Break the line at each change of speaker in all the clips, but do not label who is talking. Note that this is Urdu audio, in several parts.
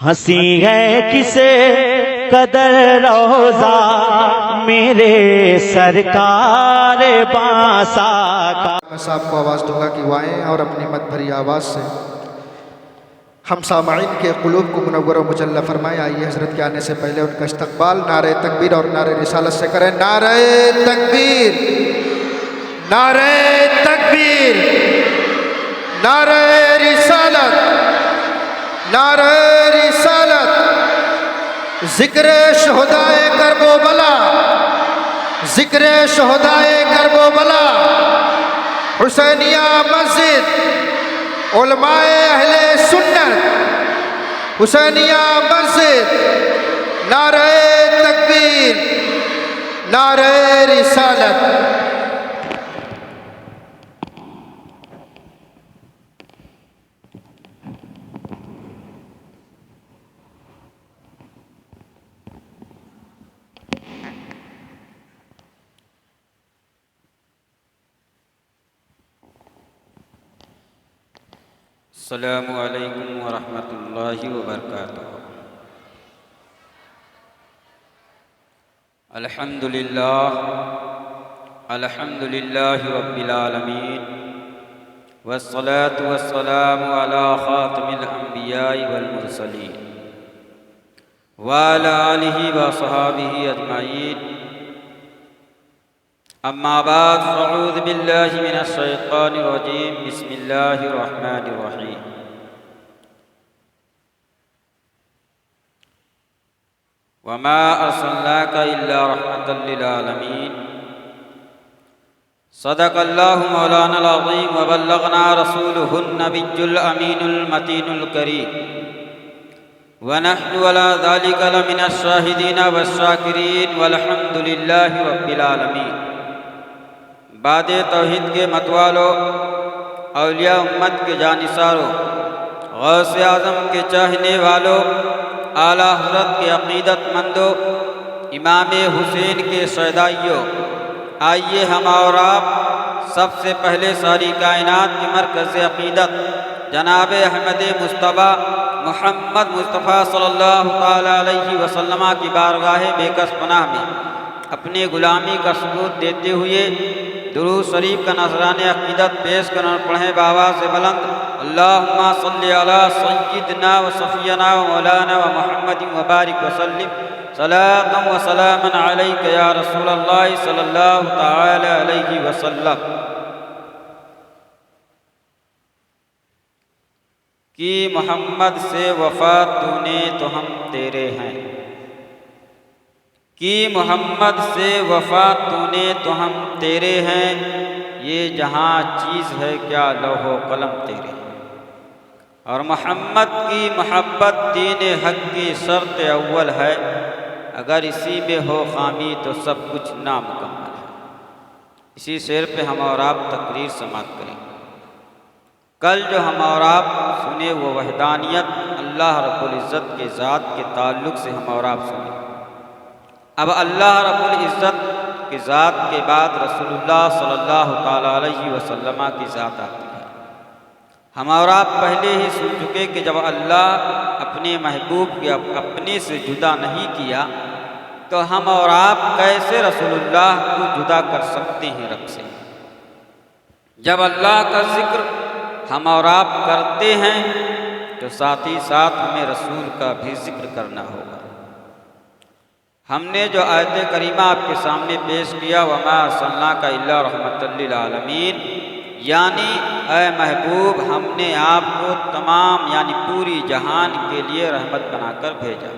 ہنسی ہے کسے قدر روزہ میرے سرکار بانسا کا۔
میں صاحب کو آواز دوں گا کہ وہ آئیں اور اپنی مت بھری آواز سے ہم سامعین کے قلوب کو منور و مجلہ فرمائیں۔ آئیے حضرت کے آنے سے پہلے ان کا استقبال نعرہ تکبیر اور نعرہ رسالت سے کریں۔ نعرہ تکبیر، نعرہ تکبیر، نعرہ رسالت، نعرہ رسالت۔ ذکر شہدائے کرب و بلا، ذکر شہدائے کرب و بلا، حسینیہ مسجد، علماء اہل سنت، حسینیہ مسجد، نعرہ تکبیر، نعرہ رسالت۔
السلام علیکم ورحمۃ اللہ وبرکاتہ۔ الحمد للہ رب العالمین، والصلاة والسلام علی خاتم الانبیاء والمرسلین، وعلی آلہ وصحابہ اجمعین۔ اما بعد فاعوذ باللہ من الشیطان الرجیم، بسم اللہ الرحمن الرحیم۔ وما ارسلناک الا رحمۃ للعالمین۔ صدق اللہ مولانا العظیم وبلغنا رسولہ النبی الامین المتین الکریم، ونحن على ذلك لمن الشاہدین والشاکرین، والحمد للہ رب العالمین۔ باد توحید کے متوالو، اولیاء امت کے جانثارو، غوث اعظم کے چاہنے والو، اعلیٰ حضرت کے عقیدت مندو، امام حسین کے شیدائیوں، آئیے ہم اور آپ سب سے پہلے ساری کائنات کے مرکز عقیدت جناب احمد مصطفیٰ محمد مصطفیٰ صلی اللہ تعالیٰ علیہ وسلم کی بارگاہ بے کس پناہ میں اپنے غلامی کا ثبوت دیتے ہوئے درود شریف کا نذرانِ عقیدت پیش کرنا اور پڑھیں بآواز بلند، اللہم صلی علی سیدنا و صفینا و مولانا و محمد وبارک وسلم صلاۃ و سلاما علیک یا رسول اللہ صلی اللہ تعالی علیہ وسلم۔ کی محمد سے وفات تو نے تو ہم تیرے ہیں، کی محمد سے وفات تو نے تو ہم تیرے ہیں، یہ جہاں چیز ہے کیا لوح و قلم تیرے ہیں۔ اور محمد کی محبت دین حق کی شرط اول ہے، اگر اسی میں ہو خامی تو سب کچھ نامکمل ہے۔ اسی شعر پہ ہم اور آپ تقریر سماعت کریں۔ کل جو ہم اور آپ سنے وہ وحدانیت اللہ رب العزت کے ذات کے تعلق سے ہم اور آپ سنے۔ اب اللہ رب العزت کی ذات کے بعد رسول اللہ صلی اللہ تعالیٰ علیہ وسلم کی ذات آتی ہے۔ ہم اور آپ پہلے ہی سن چکے کہ جب اللہ اپنے محبوب کے اپنے سے جدا نہیں کیا تو ہم اور آپ کیسے رسول اللہ کو جدا کر سکتے ہیں رب سے۔ جب اللہ کا ذکر ہم اور آپ کرتے ہیں تو ساتھ ہی ساتھ ہمیں رسول کا بھی ذکر کرنا ہوگا۔ ہم نے جو آیت کریمہ آپ کے سامنے پیش کیا، وما ارسلناک الا رحمۃ للعالمین، یعنی اے محبوب ہم نے آپ کو تمام یعنی پوری جہان کے لیے رحمت بنا کر بھیجا،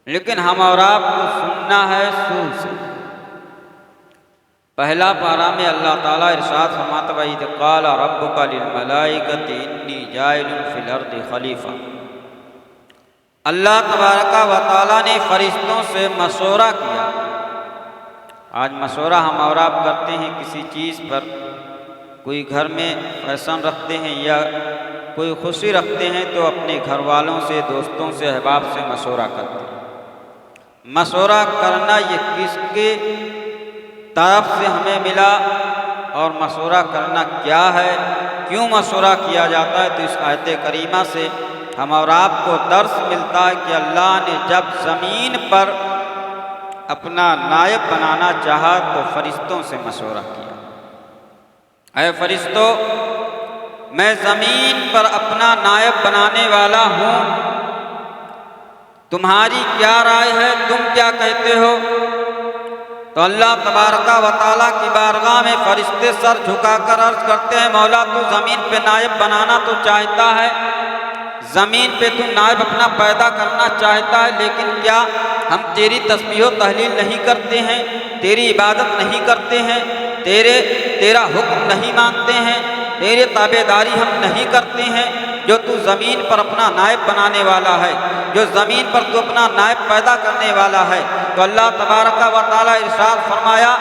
لیکن ہم اور آپ کو سننا ہے سور سے۔ پہلا پارہ میں اللہ تعالیٰ ارشاد فرماتا ہے وَإِذْ قَالَ رَبُّكَ لِلْمَلَائِكَةِ إِنِّي جَاعِلٌ فِي الْأَرْضِ خَلِيفَةً۔ اللہ تبارک و تعالیٰ نے فرشتوں سے مشورہ کیا۔ آج مشورہ ہم اور آپ کرتے ہیں کسی چیز پر، کوئی گھر میں فیشن رکھتے ہیں یا کوئی خوشی رکھتے ہیں تو اپنے گھر والوں سے، دوستوں سے، احباب سے مشورہ کرتے ہیں۔ مشورہ کرنا یہ کس کے طرف سے ہمیں ملا اور مشورہ کرنا کیا ہے، کیوں مشورہ کیا جاتا ہے، تو اس آیت کریمہ سے ہم اور آپ کو درس ملتا ہے کہ اللہ نے جب زمین پر اپنا نائب بنانا چاہا تو فرشتوں سے مشورہ کیا، اے فرشتوں، میں زمین پر اپنا نائب بنانے والا ہوں، تمہاری کیا رائے ہے، تم کیا کہتے ہو؟ تو اللہ تبارک و تعالیٰ کی بارگاہ میں فرشتے سر جھکا کر عرض کرتے ہیں، مولا تو زمین پہ نائب بنانا تو چاہتا ہے، زمین پہ تو نائب اپنا پیدا کرنا چاہتا ہے، لیکن کیا ہم تیری تسبیح و تحلیل نہیں کرتے ہیں، تیری عبادت نہیں کرتے ہیں، تیرا حکم نہیں مانتے ہیں، تیرے تابع داری ہم نہیں کرتے ہیں، جو تو زمین پر اپنا نائب بنانے والا ہے، جو زمین پر تو اپنا نائب پیدا کرنے والا ہے؟ تو اللہ تبارک و تعالیٰ ارشاد فرمایا،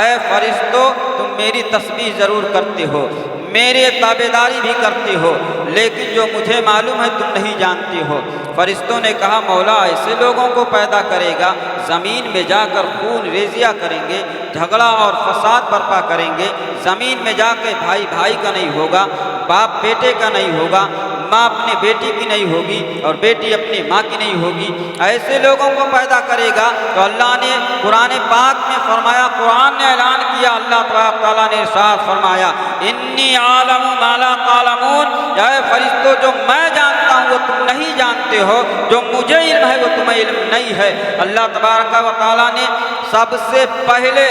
اے فرشتو، تم میری تسبیح ضرور کرتے ہو، میرے تابع داری بھی کرتے ہو، لیکن جو مجھے معلوم ہے تم نہیں جانتے ہو۔ فرشتوں نے کہا، مولا ایسے لوگوں کو پیدا کرے گا زمین میں جا کر خون ریزیاں کریں گے، جھگڑا اور فساد برپا کریں گے، زمین میں جا کے بھائی بھائی کا نہیں ہوگا، باپ بیٹے کا نہیں ہوگا، ماں اپنے بیٹی کی نہیں ہوگی اور بیٹی اپنی ماں کی نہیں ہوگی، ایسے لوگوں کو پیدا کرے گا۔ تو اللہ نے قرآن پاک میں فرمایا، قرآن نے اعلان کیا، اللہ تبارک تعالیٰ نے ارشاد فرمایا، انی عالم ما لا تعلمون، اے فرشتوں، جو میں جانتا ہوں وہ تم نہیں جانتے ہو، جو مجھے علم ہے وہ تمہیں علم نہیں ہے۔ اللہ تبارک و تعالیٰ نے سب سے پہلے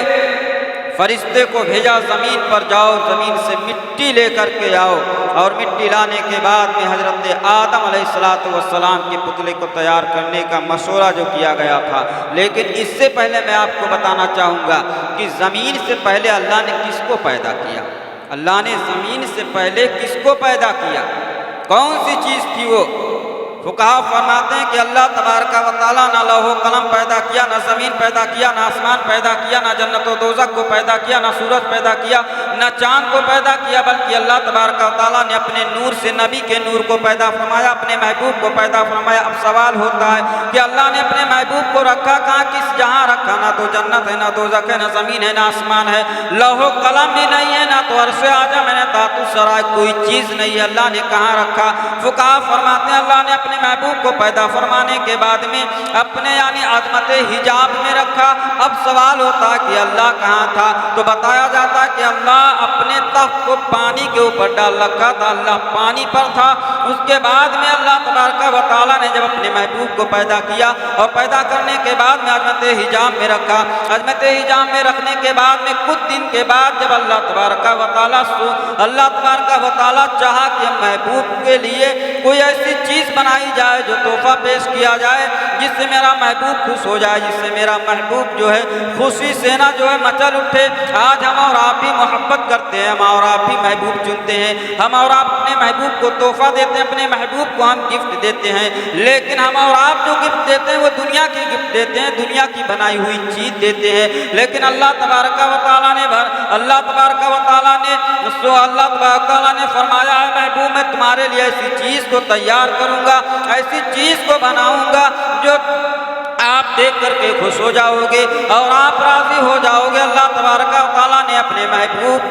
فرشتے کو بھیجا، زمین پر جاؤ، زمین سے مٹی لے کر کے آؤ، اور مٹی لانے کے بعد میں حضرت آدم علیہ السلام کے پتلے کو تیار کرنے کا مشورہ جو کیا گیا تھا۔ لیکن اس سے پہلے میں آپ کو بتانا چاہوں گا کہ زمین سے پہلے اللہ نے کس کو پیدا کیا؟ اللہ نے زمین سے پہلے کس کو پیدا کیا؟ کون سی چیز تھی وہ؟ فقہا فرماتے ہیں کہ اللہ تبارک و تعالیٰ نہ لوح و قلم پیدا کیا، نہ زمین پیدا کیا، نہ آسمان پیدا کیا، نہ جنت و دوزخ کو پیدا کیا، نہ سورج پیدا کیا، نہ چاند کو پیدا کیا، بلکہ اللہ تبارک و تعالیٰ نے اپنے نور سے نبی کے نور کو پیدا فرمایا، اپنے محبوب کو پیدا فرمایا۔ اب سوال ہوتا ہے کہ اللہ نے اپنے محبوب کو رکھا کہاں، کس جہاں رکھا؟ نہ تو جنت ہے، نہ دوزخ ہے، نہ زمین ہے، نہ آسمان ہے، لوح و قلم بھی نہیں ہے، نہ تو عرش اعظم ہے، نہ ذات السرائے، کوئی چیز نہیں ہے، اللہ نے کہاں رکھا؟ فقہا فرماتے ہیں اللہ نے اپنے محبوب کو پیدا فرمانے کے بعد میں اپنے یعنی عظمت حجاب میں رکھا۔ اب سوال ہوتا کہ اللہ کہاں تھا؟ تو بتایا جاتا کہ اللہ اپنے تخت کو پانی کے اوپر ڈال رکھا تھا، اللہ پانی پر تھا۔ اس کے بعد میں اللہ تبارک و تعالیٰ نے جب اپنے محبوب کو پیدا کیا اور پیدا کرنے کے بعد میں عظمت حجاب میں رکھا، عظمت حجاب میں رکھنے کے بعد میں کچھ دن کے بعد جب اللہ تبارک و تعالیٰ چاہا کہ محبوب کے لیے کوئی ایسی چیز بنائی جائے جو تحفہ پیش کیا جائے جس سے میرا محبوب خوش ہو جائے، جس سے میرا محبوب جو ہے خوشی سے نہ جو ہے مچل اٹھے۔ آج ہم اور آپ بھی محبت کرتے ہیں، ہم اور آپ بھی محبوب چنتے ہیں، ہم اور آپ اپنے محبوب کو تحفہ دیتے ہیں، اپنے محبوب کو ہم گفٹ دیتے ہیں، لیکن ہم اور آپ جو گفٹ دیتے ہیں وہ دنیا کی گفٹ دیتے ہیں، دنیا کی بنائی ہوئی چیز دیتے ہیں۔ لیکن اللہ تبارک و تعالیٰ نے فرمایا، اے محبوب، میں تمہارے لیے ایسی چیز کو تیار کروں گا، ایسی چیز کو بناؤں گا جو آپ دیکھ کر کے خوش ہو جاؤ گے اور آپ راضی ہو جاؤ گے۔ اللہ تبارک و تعالیٰ نے اپنے محبوب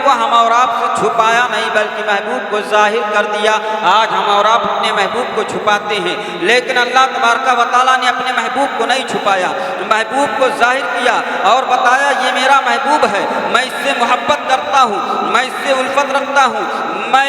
کو ہم اور آپ سے چھپایا نہیں بلکہ محبوب کو ظاہر کر دیا۔ آج ہم اور آپ اپنے محبوب کو چھپاتے ہیں، لیکن اللہ تبارک و تعالیٰ نے اپنے محبوب کو نہیں چھپایا، محبوب کو ظاہر کیا اور بتایا یہ میرا محبوب ہے، میں اس سے محبت کرتا ہوں، میں اس سے الفت رکھتا ہوں، میں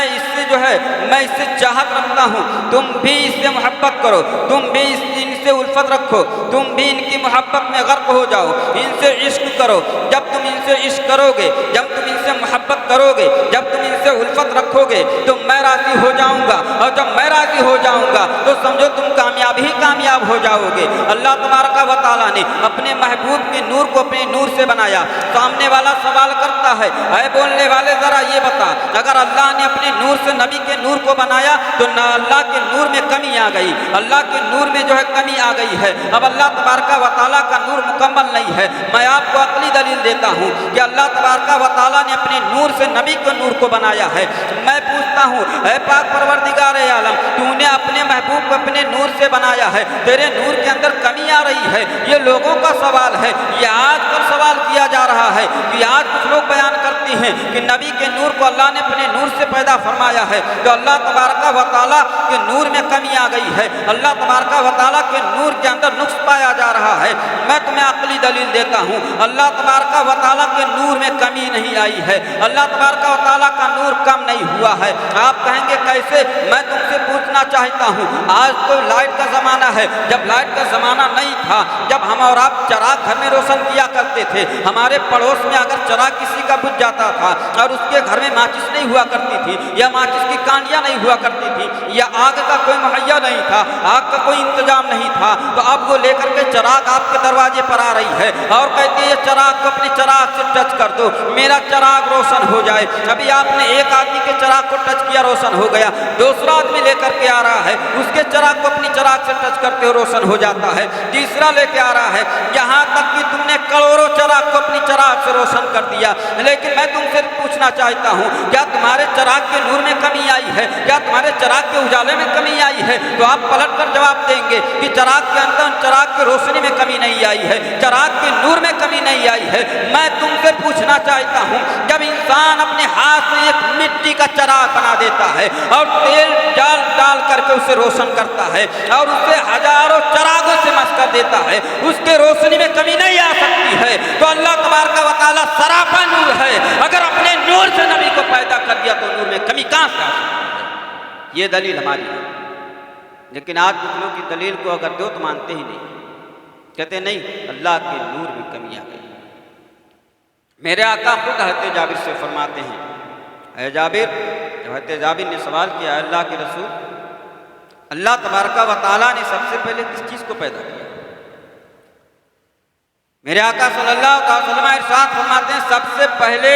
اس سے جو ہے میں اس سے چاہت رکھتا ہوں، تم بھی اس سے محبت کرو، تم بھی ان سے الفت رکھو، تم بھی ان کی محبت میں غرق ہو جاؤ، ان سے عشق کرو۔ جب تم ان سے عشق کرو گے، جب تم ان سے محبت کرو گے، جب تم ان سے الفت رکھو گے تو میں راضی ہو جاؤں گا، اور جب میں راضی ہو جاؤں گا تو سمجھو تم کامیاب ہی کامیاب ہو جاؤ گے۔ اللہ تبارک و تعالیٰ نے اپنے محبوب کے نور کو اپنے نور سے بنایا۔ سامنے والا سوال کرتا ہے، اے بولنے والے ذرا یہ بتا، اگر اللہ نے اپنے نور سے نبی کے نور کو بنایا تو نہ اللہ کے نور میں کمی آ گئی، اللہ کے نور میں جو ہے کمی آ گئی ہے، اب اللہ تبارک و تعالیٰ کا نور مکمل نہیں ہے۔ میں آپ کو عقلی دلیل دیتا ہوں کہ اللہ تبارک و تعالیٰ نے اپنے نور سے نبی کے نور کو بنایا ہے۔ میں پوچھتا ہوں، اے پاک پروردگار عالم، تو نے اپنے محبوب کو اپنے نور سے بنایا ہے، تیرے نور کے اندر کمی آ رہی ہے۔ یہ لوگوں کا سوال ہے، یہ آج کل سوال کیا جا رہا ہے کہ آج کچھ لوگ بیان کرتے ہیں کہ نبی کے نور کو اللہ نے اپنے نور سے پیدا فرمایا ہے، تو اللہ تبارک و تعالیٰ کے نور میں کمی آ گئی ہے، اللہ تبارک و تعالیٰ کے نور کے اندر نقص پایا جا رہا ہے۔ میں تمہیں عقلی دلیل دیتا ہوں، اللہ تبارک و تعالیٰ کے نور میں کمی نہیں آئی ہے، اللہ تبارک و تعالیٰ کا نور کم نہیں ہوا ہے۔ آپ کہیں گے کیسے؟ میں تم سے پوچھنا چاہتا ہوں، آج تو لائٹ کا زمانہ ہے، جب لائٹ کا زمانہ نہیں تھا، جب ہم اور آپ چراغ گھر میں روشن کیا کرتے تھے، ہمارے پڑوس میں اگر چراغ کسی کا بجھ جاتا تھا اور اس کے گھر میں ماچس نہیں ہوا کرتی تھی، یا ماچس کی کانڈیاں نہیں ہوا کرتی تھی، یا آگ کا کوئی مہیا نہیں تھا، آگ کا کوئی انتظام نہیں تھا، تو اب وہ لے کر کے چراغ آپ کے دروازے پر آ رہی ہے اور کہتی ہے چراغ کو اپنے چراغ سے ٹچ کر دو، میرا چراغ روشن ہو جائے۔ ابھی آپ نے ایک آدمی کے چراغ کو ٹچ کیا، روشن ہو گیا، دوسرا آدمی لے کر کے آ رہا ہے، اس کے چراغ کو اپنی چراغ سے ٹچ کرتے ہو روشن ہو جاتا ہے، تیسرا لے کے آ رہا ہے، یہاں تک کہ تم نے کروڑوں چراغ کو اپنی چراغ سے روشن کر دیا۔ لیکن میں تم سے پوچھنا چاہتا ہوں، کیا تمہارے چراغ کے نور میں کمی آئی ہے؟ کیا تمہارے چراغ کے اجالے میں کمی آئی ہے؟ تو آپ پلٹ کر جواب دیں گے کہ چراغ کے اندر، چراغ کی روشنی میں کمی نہیں آئی ہے، چراغ کے نور میں کمی نہیں آئی ہے۔ میں تم سے پوچھنا چاہتا ہوں، جب انسان اپنے ہاتھ سے ایک مٹی کا چراغ بنا دیتا ہے اور تیل ڈال کر کے اسے روشن کرتا ہے اور اسے ہزاروں چراغوں سے مس کر دیتا ہے، اس کے روشنی میں کمی نہیں آ سکتی ہے، تو اللہ تبارک و تعالیٰ سراپا نور ہے، اگر اپنے نور سے نبی کو پیدا کر دیا تو نور میں کمی کہاں سے آ سکتی ہے؟ یہ دلیل ہماری ہے۔ لیکن آج کچھ لوگ کی دلیل کو اگر دو تو مانتے ہی نہیں، کہتے نہیں اللہ کے نور میں کمی آ گئی۔ میرے آقا خود حضرت جابر سے فرماتے ہیں، اے جابر، جب حضرت جابر نے سوال کیا، اے اللہ کے رسول، اللہ تبارک و تعالیٰ نے سب سے پہلے کس چیز کو پیدا کیا؟ میرے آقا صلی اللہ علیہ وسلم ارشاد فرماتے ہیں، سب سے پہلے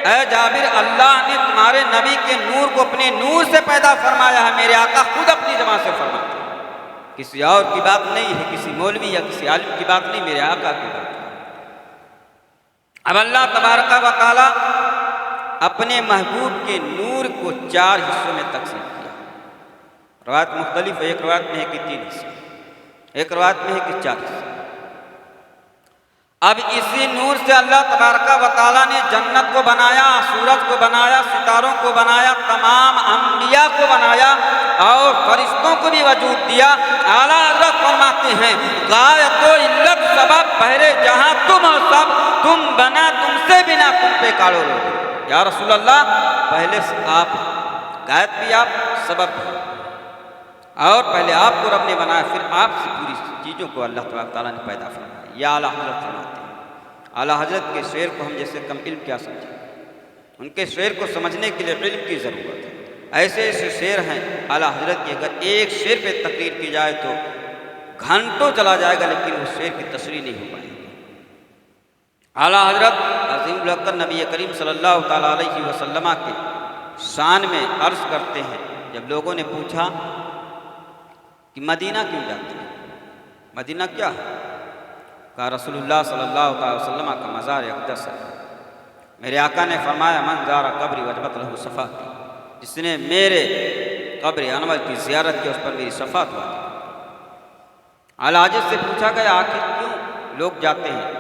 اے جابر اللہ نے تمہارے نبی کے نور کو اپنے نور سے پیدا فرمایا ہے۔ میرے آقا خود اپنی زبان سے فرماتے ہیں، کسی اور کی بات نہیں ہے، کسی مولوی یا کسی عالم کی بات نہیں، میرے آقا کی بات ہے۔ اب اللہ تبارک و تعالیٰ اپنے محبوب کے نور کو 4 حصوں میں تقسیم کیا۔ روایت مختلف ہے، ایک روایت میں ہے کہ 3 حصے، ایک روایت میں ہے کہ 4 حصے۔ اب اسی نور سے اللہ تبارک و تعالیٰ نے جنت کو بنایا، سورج کو بنایا، ستاروں کو بنایا، تمام انبیاء کو بنایا اور فرشتوں کو بھی وجود دیا۔ اعلیٰ حضرت فرماتے ہیں، غایت و علت سبب بہرے جہاں تم ہو سب، تم بنا تم سے بنا تم پہ کاڑو لوگ۔ یا رسول اللہ، پہلے آپ، غایت بھی آپ، سبب بھی، اور پہلے آپ کو رب نے بنایا، پھر آپ سے پوری چیزوں کو اللہ تبارک تعالیٰ نے پیدا فرمایا۔ یا اعلیٰ حضرت فرماتے ہیں، اعلیٰ حضرت کے شعر کو ہم جیسے کم علم کیا سمجھیں، ان کے شعر کو سمجھنے کے لیے علم کی ضرورت ہے۔ ایسے ایسے شعر ہیں اعلیٰ حضرت کی، اگر ایک شعر پہ تقریر کی جائے تو گھنٹوں چلا جائے گا، لیکن اس شعر کی تشریح نہیں ہو پائے گی۔ اعلیٰ حضرت عظیم الحق نبی کریم صلی اللہ تعالیٰ علیہ وسلم کے شان میں عرض کرتے ہیں، جب لوگوں نے پوچھا کہ مدینہ کیوں جاتے ہیں، مدینہ کیا ہے؟ کہا رسول اللہ صلی اللہ علیہ وسلم کا مزار اقدس ہے۔ میرے آقا نے فرمایا، من زار قبری وجبت لہ شفاعتی، جس نے میرے قبر انور کی زیارت کی اس پر میری شفاعت واجب۔ اعلیٰ حضرت سے پوچھا گیا آخر کیوں لوگ جاتے ہیں،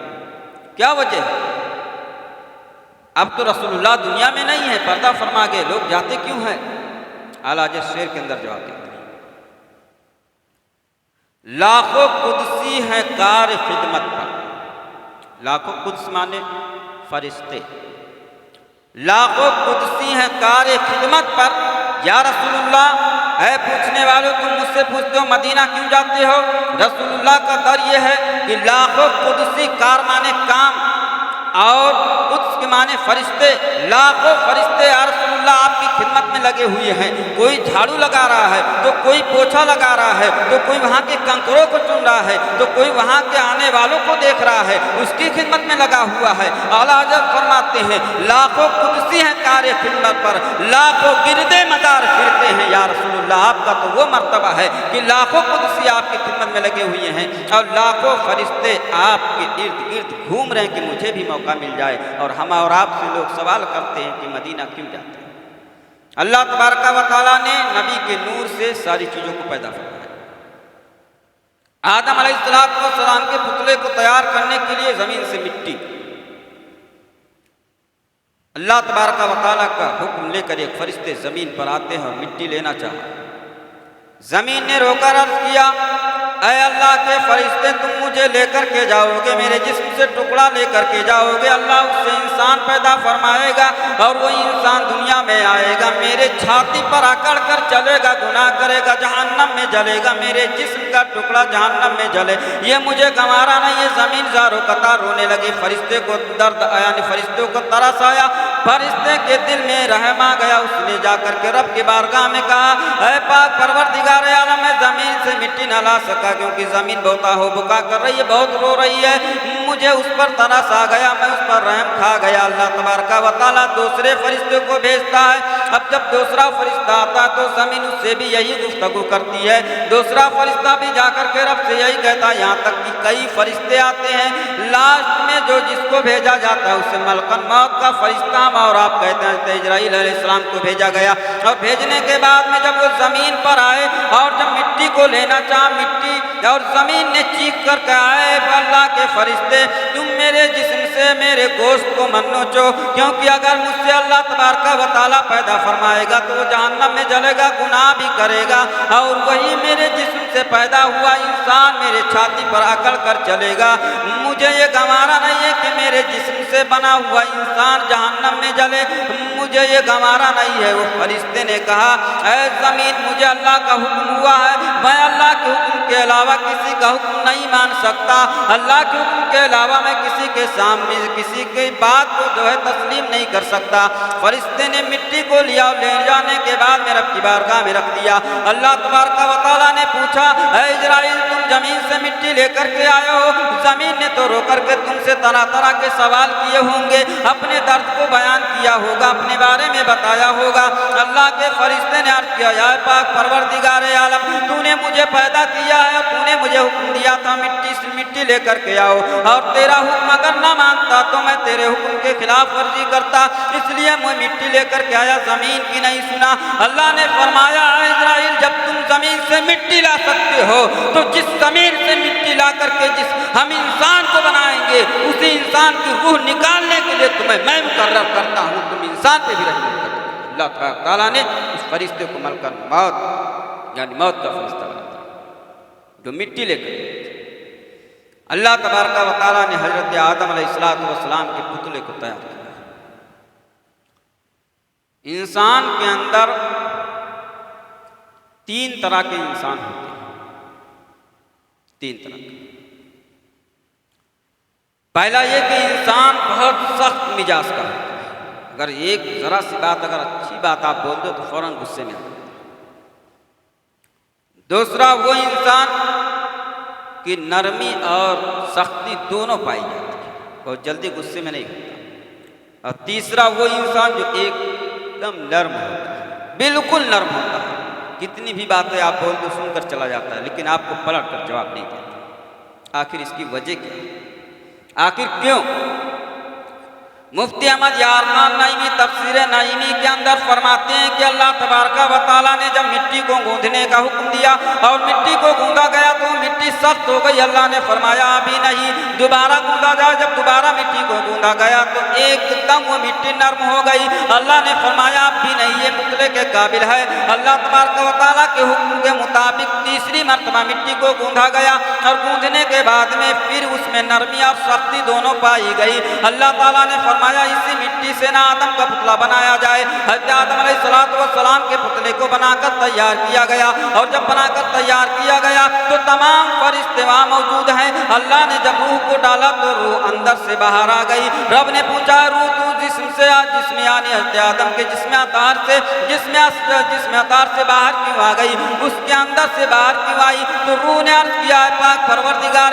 کیا وجہ ہے؟ اب تو رسول اللہ دنیا میں نہیں ہے، پردہ فرما گئے، لوگ جاتے کیوں ہیں؟ اعلیٰ حضرت شعر کے اندر جواب دیتے ہیں، لاکھوں قدسی ہیں کار خدمت پر، لاکھوں قدس مانے فرشتے، لاکھوں قدسی ہیں کار خدمت پر۔ یا رسول اللہ، اے پوچھنے والوں، تم مجھ سے پوچھتے ہو مدینہ کیوں جاتے ہو؟ رسول اللہ کا در یہ ہے کہ لاکھوں قدسی، کار مانے کام اور قدس کے معنی فرشتے، لاکھوں فرشتے یا رسول اللہ آپ کی خدمت میں لگے ہوئے ہیں۔ کوئی جھاڑو لگا رہا ہے تو کوئی پوچھا لگا رہا ہے، تو کوئی وہاں کے کنکروں کو چن رہا ہے، تو کوئی وہاں کے آنے والوں کو دیکھ رہا ہے، اس کی خدمت میں لگا ہوا ہے۔ اعلیٰ حضرت فرماتے ہیں، لاکھوں قدسی ہیں کار خدمت پر، لاکھوں گردے مزار پھرتے ہیں۔ یا رسول اللہ، آپ کا تو وہ مرتبہ ہے کہ لاکھوں قدسی آپ کی خدمت میں لگے ہوئے ہیں اور لاکھوں فرشتے آپ کے ارد گرد گھوم رہے ہیں کہ مجھے بھی موقع مل جائے۔ اور ہم اور آپ سے لوگ سوال کرتے ہیں کہ مدینہ کیوں جاتے ہیں؟ اللہ تبارک و تعالیٰ نے نبی کے نور سے ساری چیزوں کو پیدا فرمایا۔ آدم علیہ السلام کے پتلے کو تیار کرنے کے لیے زمین سے مٹی، اللہ تبارک و تعالیٰ کا حکم لے کر ایک فرشتے زمین پر آتے ہیں اور مٹی لینا چاہا۔ زمین نے رو کر عرض کیا، اے اللہ کے فرشتے تم مجھے لے کر کے جاؤ گے، میرے جسم سے ٹکڑا لے کر کے جاؤ گے، اللہ اس سے انسان پیدا فرمائے گا اور وہ انسان دنیا میں آئے گا، میرے چھاتی پر اکڑ کر چلے گا، گناہ کرے گا، جہنم میں جلے گا، میرے جسم کا ٹکڑا جہنم میں جلے، یہ مجھے گوارا نہیں ہے۔ زمین زارو قطار رونے لگی، فرشتے کو درد یعنی فرشتوں کو ترس آیا، فرشتے کے دل میں رحم آ گیا، اس نے جا کر کے رب کی بارگاہ میں کہا، اے پاک پروردگار عالم، میں زمین سے مٹی نہ لا سکا کیونکہ زمین بہت آہو بکا کر رہی ہے، بہت رو رہی ہے، مجھے اس پر ترس آ گیا، میں اس پر رحم کھا گیا۔ اللہ تبارک و تعالیٰ دوسرے فرشتے کو بھیجتا ہے، اب جب دوسرا فرشتہ آتا ہے تو زمین اس سے بھی یہی گفتگو کرتی ہے، دوسرا فرشتہ بھی جا کر کے رب سے یہی کہتا ہے، یہاں تک کہ کئی فرشتے آتے ہیں، لاسٹ میں جو جس کو بھیجا جاتا ہے اسے ملکن موت کا فرشتہ اور آپ کہتے ہیں اسرائیل علیہ السلام کو بھیجا گیا، اور بھیجنے کے بعد میں جب وہ زمین پر آئے اور جب مٹی کو لینا چاہا، مٹی اور زمین نے چیخ کر کہا، اے اللہ کے فرشتے تم میرے جسم سے میرے گوشت کو مت نوچو، کیونکہ اگر مجھ سے اللہ تبارک و تعالیٰ پیدا فرمائے گا تو وہ جہنم میں جلے گا، گناہ بھی کرے گا، اور وہی میرے جسم سے پیدا ہوا انسان میرے چھاتی پر اکڑ کر چلے گا، مجھے یہ گوارا نہیں ہے کہ میرے جسم سے بنا ہوا انسان جہنم میں جلے، مجھے یہ گوارا نہیں ہے۔ وہ فرشتے نے کہا، اے زمین مجھے اللہ کا حکم ہوا ہے، میں اللہ کے حکم کے علاوہ کسی کا حکم نہیں مان سکتا، اللہ کے حکم کے علاوہ میں کسی کے سامنے کسی کی بات کو جو ہے تسلیم نہیں کر سکتا۔ فرشتے نے مٹی کو لیا اور لے جانے کے بعد میں رب کی بارگاہ میں رکھ دیا۔ اللہ تبارک و تعالیٰ نے پوچھا، اے اسرائیل تم زمین سے مٹی لے کر کے آئے ہو، زمین نے تو رو کر کے تم سے طرح طرح کے سوال کیے ہوں گے، اپنے درد کو بیان کیا ہوگا، اپنے بارے میں بتایا ہوگا۔ اللہ کے فرشتے نے عرض کیا، یا پاک پروردگار عالم تو نے مجھے پیدا کیا ہے اور تو نے مجھے حکم دیا تھا مٹی سے مٹی لے کر کے آؤ، اور تیرا حکم اگر نہ مانتا تو میں تیرے حکم کے خلاف ورزی کرتا، اس لیے میں مٹی لے کر کے آیا، زمین کی نہیں سنا۔ اللہ نے فرمایا، اے اسرائیل جب تم زمین سے مٹی لا سکتے ہو تو جس زمین سے مٹی لا کر کے جس ہم انسان کو بنائیں گے اسی انسان کی روح نکالنے کے لیے تمہیں میں مقرر کرتا ہوں، تم انسان پہ بھی رحم کرو۔ اللہ تعالیٰ نے اس فرشتے کو ملکن موت یعنی موت کا فرشتہ بنا جو مٹی لے کر اللہ تبارک و تعالیٰ نے حضرت آدم علیہ السلام کے پتلے کو تیار کیا۔ انسان کے اندر تین طرح کے انسان ہوتے ہیں، تین طرح کے۔ پہلا یہ کہ انسان بہت سخت مزاج کا ہوتا ہے، اگر ایک ذرا سی بات اگر اچھی بات آپ بول دو تو فوراً غصے میں آتا ہے۔ دوسرا وہ انسان کی نرمی اور سختی دونوں پائی جاتی ہے، بہت جلدی غصے میں نہیں ہوتا۔ اور تیسرا وہ انسان جو ایک دم نرم ہوتا ہے، بالکل نرم ہوتا ہے، کتنی بھی باتیں آپ بول دو سن کر چلا جاتا ہے لیکن آپ کو پلٹ کر جواب نہیں دیتا۔ آخر اس کی وجہ کیا ہے؟ آخر کیوں؟ مفتی احمد یار خان نعیمی تفسیر نعیمی کے اندر فرماتے ہیں کہ اللہ تبارک و تعالیٰ نے جب مٹی کو گوندھنے کا حکم دیا اور مٹی کو گوندا گیا تو مٹی سخت ہو گئی، اللہ نے فرمایا ابھی نہیں، دوبارہ گوندا جائے۔ جب دوبارہ مٹی کو گوندا گیا تو ایک دم وہ مٹی نرم ہو گئی، اللہ نے فرمایا اب بھی نہیں، یہ پتلے کے قابل ہے۔ اللہ تبارک و تعالیٰ کے حکم کے مطابق تیسری مرتبہ مٹی کو گوندا گیا اور گوندھنے کے بعد میں پھر اس میں نرمی اور سختی دونوں پائی گئی۔ اللہ تعالیٰ نے فرمایا اسی مٹی سے نہ آدم کا پتلا بنایا جائے۔ حضرت آدم علیہ السلام کے پتلے کو بنا کر تیار کیا گیا، اور جب بنا کر تیار کیا گیا تو تمام فرشتے وہاں موجود ہیں۔ اللہ نے جب روح کو ڈالا تو روح اندر سے باہر آ گئی۔ رب نے پوچھا، روح تو جسم سے جسم یعنی حضرت آدم کے جسم اطہار سے باہر کیوں آ گئی؟ اس کے اندر سے باہر کیوں آئی؟ تو روح نے عرض کیا، ہے پاک پروردگار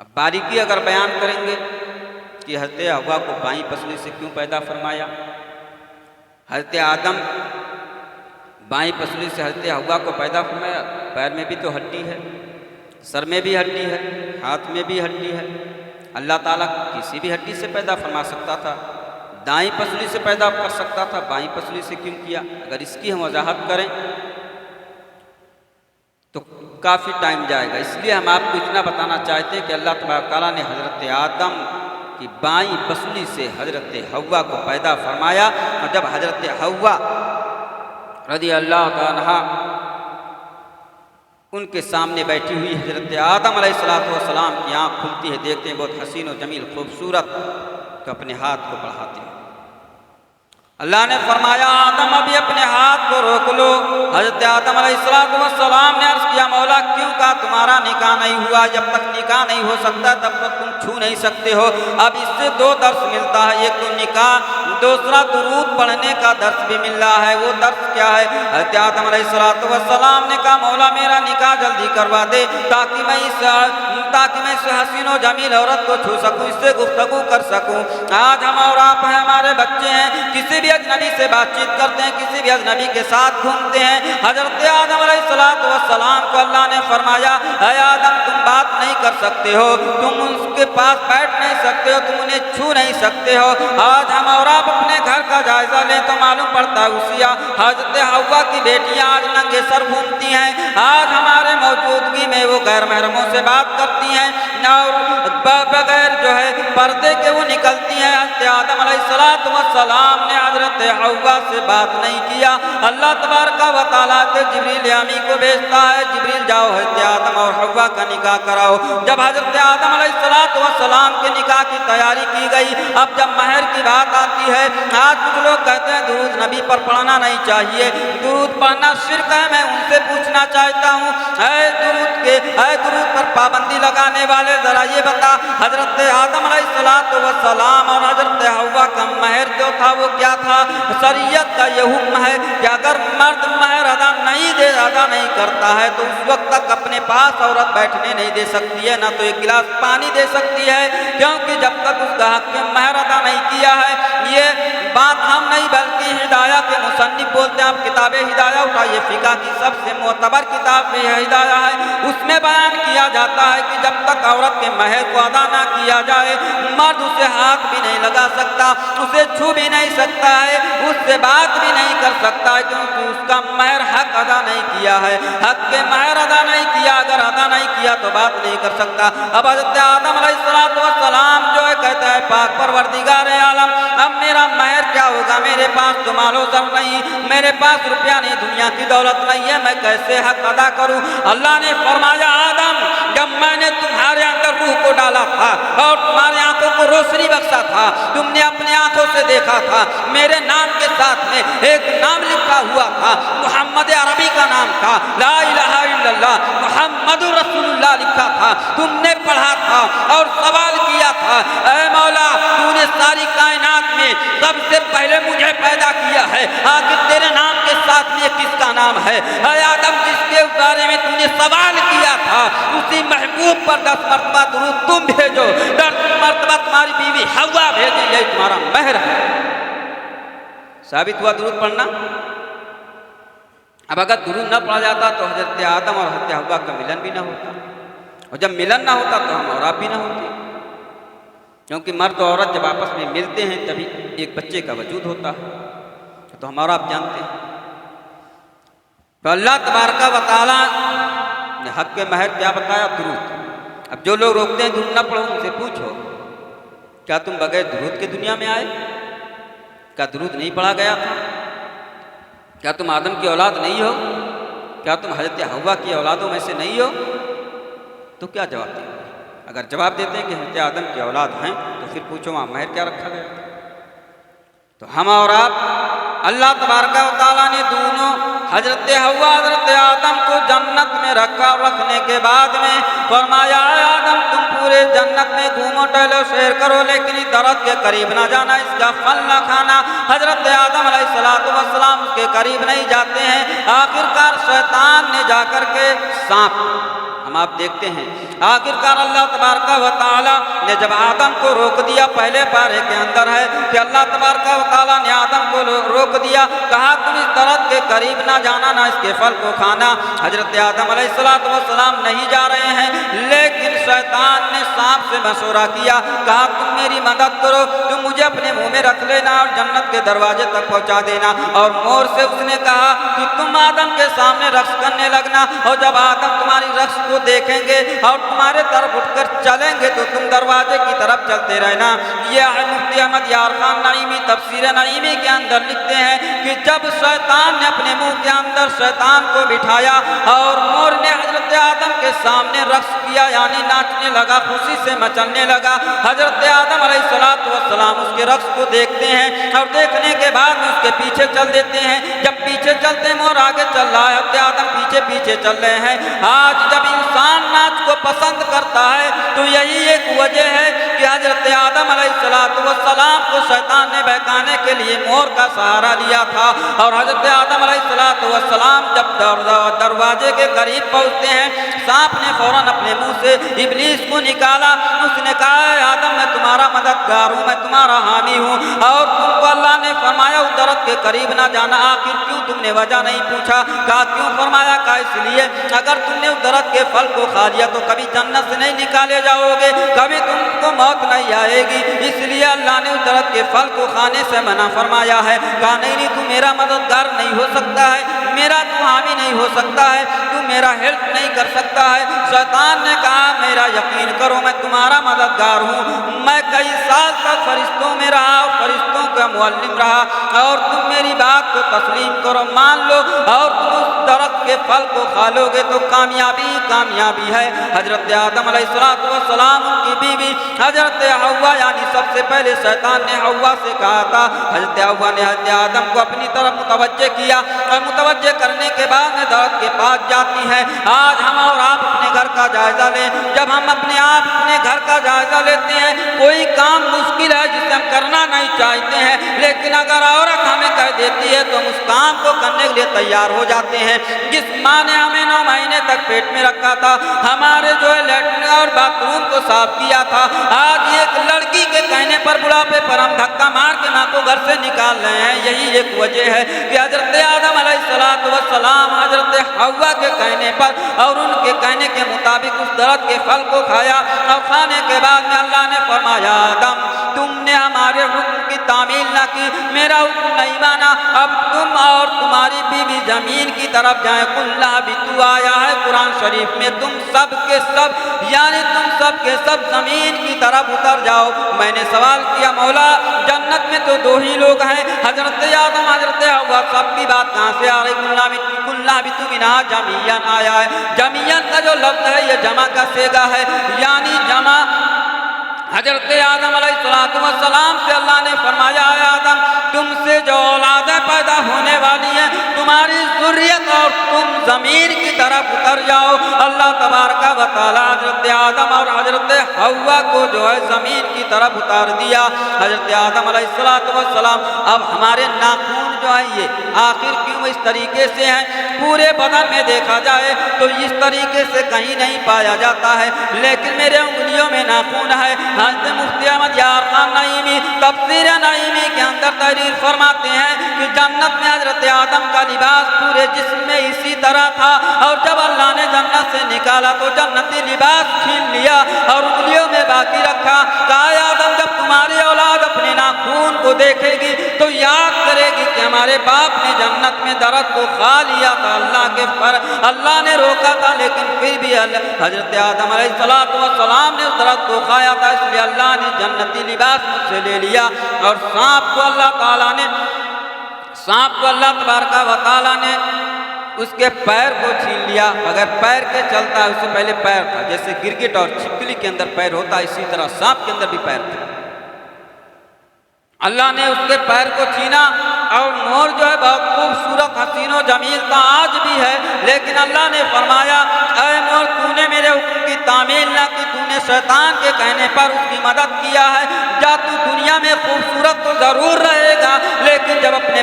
اب باریکی اگر بیان کریں گے کہ حضرت حوا کو بائیں پسلی سے کیوں پیدا فرمایا، حضرت آدم بائیں پسلی سے حضرت حوا کو پیدا فرمایا، پیر میں بھی تو ہڈی ہے، سر میں بھی ہڈی ہے، ہاتھ میں بھی ہڈی ہے، اللہ تعالیٰ کسی بھی ہڈی سے پیدا فرما سکتا تھا، دائیں پسلی سے پیدا کر سکتا تھا، بائیں پسلی سے کیوں کیا؟ اگر اس کی ہم وضاحت کریں تو کافی ٹائم جائے گا، اس لیے ہم آپ کو اتنا بتانا چاہتے ہیں کہ اللہ تبارک تعالیٰ نے حضرت آدم کی بائیں پسلی سے حضرت حوا کو پیدا فرمایا، اور جب حضرت حوا رضی اللہ تعالیٰ عنہا ان کے سامنے بیٹھی ہوئی حضرت آدم علیہ السلام کی آنکھ کھلتی ہے، دیکھتے ہیں بہت حسین و جمیل خوبصورت، تو اپنے ہاتھ کو بڑھاتے ہیں۔ اللہ نے فرمایا آدم ابھی اپنے ہاتھ کو روک لو۔ حضرت آدم علیہ السلام نے عرض کیا مولا کیوں؟ کہا تمہارا نکاح نہیں ہوا، جب تک نکاح نہیں ہو سکتا تب تک تم چھو نہیں سکتے ہو۔ اب اس سے دو درس ملتا ہے، ایک تو نکاح، دوسرا درود پڑھنے کا درس بھی مل رہا ہے۔ وہ درس کیا ہے؟ حضرت آدم علیہ السلام نے کہا مولا میرا نکاح جلدی کروا دے تاکہ میں اس حسین و جمیل عورت کو چھو سکوں، اس سے گفتگو کر سکوں۔ آج ہم اور آپ ہیں، ہمارے بچے ہیں، کسی بھی اجنبی سے بات چیت کرتے ہیں، کسی بھی اجنبی کے ساتھ گھومتے ہیں۔ حضرت آدم علیہ السلام کو اللہ نے فرمایا اے آدم تم بات نہیں کر سکتے ہو، تم اس کے پاس بیٹھ نہیں سکتے ہو، تم انہیں چھو نہیں سکتے ہو۔ آج ہم اور آپ اپنے گھر کا جائزہ لیں تو معلوم پڑتا ہے اسیا حضرت حوا کی بیٹیاں آج ننگے سر گھومتی ہیں، آج ہمارے موجودگی میں وہ غیر محرموں سے بات کرتی ہیں اور بغیر جو ہے پردے کے وہ نکلتی ہیں۔ حضرت آدم علیہ السلام نے حضرت حوا سے بات نہیں کیا۔ اللہ تبارک و تعالیٰ کے جبریل امی کو بھیجتا ہے، جبریل جاؤ حضرت آدم اور حوا کا نکاح کراؤ۔ جب حضرت آدم علیہ السلام کے نکاح کی تیاری کی گئی، اب جب مہر کی بات آتی ہے، آج کچھ لوگ کہتے ہیں درود نبی پر پڑھنا نہیں چاہیے، درود پڑھنا شرک ہے۔ میں ان سے پوچھنا چاہتا ہوں اے درود پر پابندی لگانے والے ذرا یہ بتا حضرت آدم علیہ السلام اور حضرت حوا کا مہر جو تھا وہ کیا تھا؟ شریعت کا یہ حکم ہے کہ اگر مرد مہر ادا نہیں کرتا ہے تو اس وقت تک اپنے پاس عورت بیٹھنے نہیں دے سکتی ہے، نہ تو ایک گلاس پانی دے سکتی ہے، کیونکہ جب تک اس کا حق مہر ادا نہیں کیا ہے۔ یہ بات ہم نہیں بلکہ ہدایہ کے مصنف بولتے ہیں۔ آپ کتاب ہدایہ اٹھائیے، فقہ کی سب سے معتبر کتاب میں ہدایہ ہے، اس میں بیان کیا جاتا ہے کہ جب تک عورت کے مہر کو ادا نہ کیا جائے مرد اسے ہاتھ بھی نہیں لگا سکتا، اسے چھو بھی نہیں سکتا ہے، اس سے بات بھی نہیں کر سکتا ہے، کیونکہ اس کا مہر حق ادا نہیں کیا ہے۔ حق کے مہر ادا نہیں کیا، اگر ادا نہیں کیا تو بات نہیں کر سکتا۔ اب حضرت آدم علیہ السلام جو ہے کہتا ہے پاک پروردگار عالم اب میرا مہر کیا ہوگا؟ میرے پاس تو مال و زر نہیں، میرے پاس روپیہ نہیں، دنیا کی دولت نہیں ہے، میں کیسے حق ادا کروں؟ اللہ نے فرمایا آدم جب میں نے تمہارے اندر روح کو ڈالا تھا اور تمہاری آنکھوں کو روشنی بخشا تھا، تم نے اپنی آنکھوں سے دیکھا تھا میرے نام کے ساتھ میں ایک نام لکھا ہوا تھا، محمد عربی کا نام تھا، لا الہ الا اللہ محمد رسول اللہ لکھا تھا، تم نے پڑھا تھا اور سوال کیا تھا اے مولا تو نے ساری کائنات میں سب سے پہلے مجھے پیدا کیا ہے، آخر تیرے نام کے ساتھ میں کس کا نام ہے؟ اے آدم جس کے بارے میں تو نے سوال کیا تھا اسی محبوب پر 10 مرتبہ درود تم بھیجو، 10 مرتبہ تمہاری بیوی حوا بھیجے، یہ تمہارا مہر ہے۔ ثابت ہوا درود پڑھنا۔ اب اگر درود نہ پڑھا جاتا تو حضرت آدم اور حضرت حوا کا ملن بھی نہ ہوتا، اور جب ملن نہ ہوتا تو ہم اور آپ بھی نہ ہوتے، کیونکہ مرد اور عورت جب آپس میں ملتے ہیں تبھی ایک بچے کا وجود ہوتا ہے، تو ہم اور آپ جانتے ہیں۔ تو اللہ تبارک و تعالیٰ نے حق کے مہر کیا بتایا؟ درود۔ اب جو لوگ روکتے ہیں درود نہ پڑھو ان سے پوچھو کیا تم بغیر درود کے دنیا میں آئے؟ کیا درود نہیں پڑھا گیا تھا؟ کیا تم آدم کی اولاد نہیں ہو؟ کیا تم حضرت حوا کی اولادوں میں سے نہیں ہو؟ تو کیا جواب دیں گے؟ اگر جواب دیتے ہیں کہ حضرت آدم کی اولاد ہیں تو پھر پوچھو وہاں مہر کیا رکھا گیا؟ تو ہم اور آپ اللہ تبارک و تعالیٰ نے دونوں حضرت حوا حضرت آدم کو جنت میں رکھا، رکھنے کے بعد میں فرمایا اے آدم تم پورے جنت میں گھومو ٹہلو سیر کرو لیکن اس درخت کے قریب نہ جانا، اس کا پھل نہ کھانا۔ حضرت آدم علیہ السلام اس کے قریب نہیں جاتے ہیں، آخر کار شیطان نے جا کر کے سانپ ہم آپ دیکھتے ہیں آخرکار اللہ تبارک و تعالیٰ نے جب آدم کو روک دیا، پہلے پارے کے اندر ہے کہ اللہ تبارک و تعالیٰ نے آدم کو روک دیا، کہا تم اس درخت کے قریب نہ جانا، نہ اس کے پھل کو کھانا۔ حضرت آدم علیہ السلام نہیں جا رہے ہیں، لیکن شیطان نے سانپ سے مشورہ کیا، کہا تم میری مدد کرو، تم مجھے اپنے منہ میں رکھ لینا اور جنت کے دروازے تک پہنچا دینا۔ اور مور سے اس نے کہا کہ تم آدم کے سامنے رقص کرنے لگنا، اور جب آدم تمہاری رقص کو دیکھیں گے اور تمہارے طرف اٹھ کر چلیں گے تو تم دروازے کی طرف چلتے رہنا۔ یہ مفتی احمد یار خان نعیمی تفسیر نعیمی کے اندر لکھتے ہیں کہ جب شیطان نے اپنے منہ کے اندر شیطان کو بٹھایا اور مور نے حضرت آدم کے سامنے رقص کیا، یعنی ناچنے لگا، خوشی سے مچلنے لگا، حضرت آدم علیہ السلام اس کے رقص کو دیکھتے ہیں اور دیکھنے کے بعد میں اس کے پیچھے چل دیتے ہیں۔ جب پیچھے چلتے ہیں، مور آگے چل رہا ہے، حضرت آدم پیچھے پیچھے چل رہے ہیں۔ آج جب انسان ناچ کو پسند کرتا ہے تو یہی ایک وجہ ہے کہ حضرت آدم علیہ السلام کو شیطان نے بہکانے کے لیے مور کا سہارا لیا تھا، اور حضرت آدم علیہ السلام جب دروازے کے قریب پہنچتے ہیں، سانپ نے فوراً اپنے منہ سے ابلیس کو نکالا۔ اس نے کہا اے آدم میں تمہارا مددگار ہوں، میں تمہارا حامی ہوں، اور تم کو اللہ نے فرمایا اس درخت کے قریب نہ جانا، آخر کیوں تم نے وجہ نہیں پوچھا؟ کہا کیوں؟ فرمایا کہا اس لیے اگر تم نے اس درخت کے پھل کو کھا لیا تو کبھی جنت سے نہیں نکالے جاؤ گے، کبھی تم کو موت نہیں آئے گی، اس لیے اللہ نے اس درخت کے پھل کو کھانے سے منع فرمایا ہے۔ کہا نہیں تو میرا مددگار نہیں ہو سکتا ہے، میرا تو حامی نہیں ہو سکتا ہے، تو میرا ہیلپ نہیں کر سکتا ہے۔ شیطان نے کہا میرا یقین کرو میں تمہارا مددگار ہوں، میں کئی سال تک فرشتوں میں رہا اور فرشتوں کا معلم رہا، اور تم میری بات کو تسلیم کرو، مان لو، اور تم اس درخت کے پھل کو کھا لو گے تو کامیابی ہے۔ حضرت آدم علیہ السلام ان کی بیوی حضرت حوا، یعنی سب سے پہلے شیطان نے حوا سے کہا تھا، حضرت حوا نے حضرت آدم کو اپنی طرف متوجہ کیا، اور متوجہ کرنے کے بعد میں درخت کے پاس جاتی ہے۔ آج ہم اور آپ اپنے گھر کا جائزہ لیں، جب ہم اپنے آپ اپنے گھر کا جائزہ لیتے ہیں، کوئی کام مشکل ہے جسے ہم کرنا نہیں چاہتے ہیں، لیکن اگر عورت ہمیں کہہ دیتی ہے تو ہم اس کام کو کرنے کے لیے تیار ہو جاتے ہیں۔ جس ماں نے ہمیں 9 مہینے تک پیٹ میں رکھا تھا، ہمارے جو ہے لیٹرن اور باتھ روم کو صاف کیا تھا، آج ایک لڑکی کے کہنے پر بڑھاپے پر ہم دھکا مار کے ماں کو گھر سے نکال رہے ہیں۔ یہی ایک وجہ ہے کہ حضرت آدم علیہ السلام حضرت حوا کے کہنے پر اور ان کے کہنے کے مطابق اس درخت کے پھل کو کھایا، اور کھانے کے بعد میں اللہ نے فرمایا آدم تم نے ہمارے حکم کی تعمیل نہ کی، میرا حکم نہیں مانا، اب تم اور تمہاری بیوی زمین کی طرف جائیں۔ قلنا بتو آیا ہے قرآن شریف میں، تم سب کے سب یعنی تم سب کے سب زمین کی طرف اتر جاؤ۔ میں نے سوال کیا مولا جنت میں تو 2 ہی لوگ ہیں، حضرت آدم حضرت حوا، سب کی بات کہاں سے آ رہی؟ قلنا بتو منہا جمیعاً آیا ہے، جمیعاً کا جو لفظ ہے یہ جمع کا صیغہ ہے، یعنی جمع۔ حضرت آدم علیہ السلام سے اللہ نے فرمایا اے آدم تم سے جو اولادیں پیدا ہونے والی ہیں تمہاری ذریت اور تم زمین کی طرف اتر جاؤ۔ اللہ تبارک و تعالی حضرت آدم اور حضرت حوا کو جو ہے زمین کی طرف اتار دیا۔ حضرت آدم علیہ السلام اب ہمارے ناخون جو ہے یہ آخر کیوں اس طریقے سے ہیں؟ پورے بدن میں دیکھا جائے تو اس طریقے سے کہیں نہیں پایا جاتا ہے، لیکن میرے انگلیوں میں ناخون ہے۔ حضرت مفتی احمد یار خان نعیمی تفسیر نعیمی کے اندر تحریر فرماتے ہیں کہ جنت میں حضرت آدم کا لباس پورے جسم میں اسی طرح تھا، اور جب اللہ نے جنت سے نکالا تو جنتی لباس چھین لیا اور انگلیوں میں باقی رکھا۔ کہا آدم جب تمہاری اولاد اپنے ناخون کو دیکھے گی تو یاد کرے گی کہ ہمارے باپ نے جنت میں درخت کو کھا لیا تھا، اللہ نے روکا تھا، لیکن پھر بھی حضرت آدم علیہ السلام نے اس درخت کو کھایا تھا، اس لیے اللہ نے جنتی لباس مجھ سے لے لیا۔ اور سانپ کو اللہ تبارک و تعالیٰ نے اس کے پیر کو چھین لیا۔ اگر پیر کے چلتا ہے، اس سے پہلے پیر تھا، جیسے گرگٹ اور چھپکلی کے اندر پیر ہوتا ہے، اسی طرح سانپ کے اندر بھی پیر تھا۔ اللہ نے اس کے پیر کو چھینا، اور مور جو ہے بہت خوبصورت حسین و جمیل تھا، آج بھی ہے، لیکن اللہ نے فرمایا اے مور تو نے میرے حکم کی تعمیل نہ کی، تو نے شیطان کے کہنے پر اس کی مدد کیا ہے، جا تو دنیا میں خوبصورت تو ضرور رہے گا، لیکن جب اپنے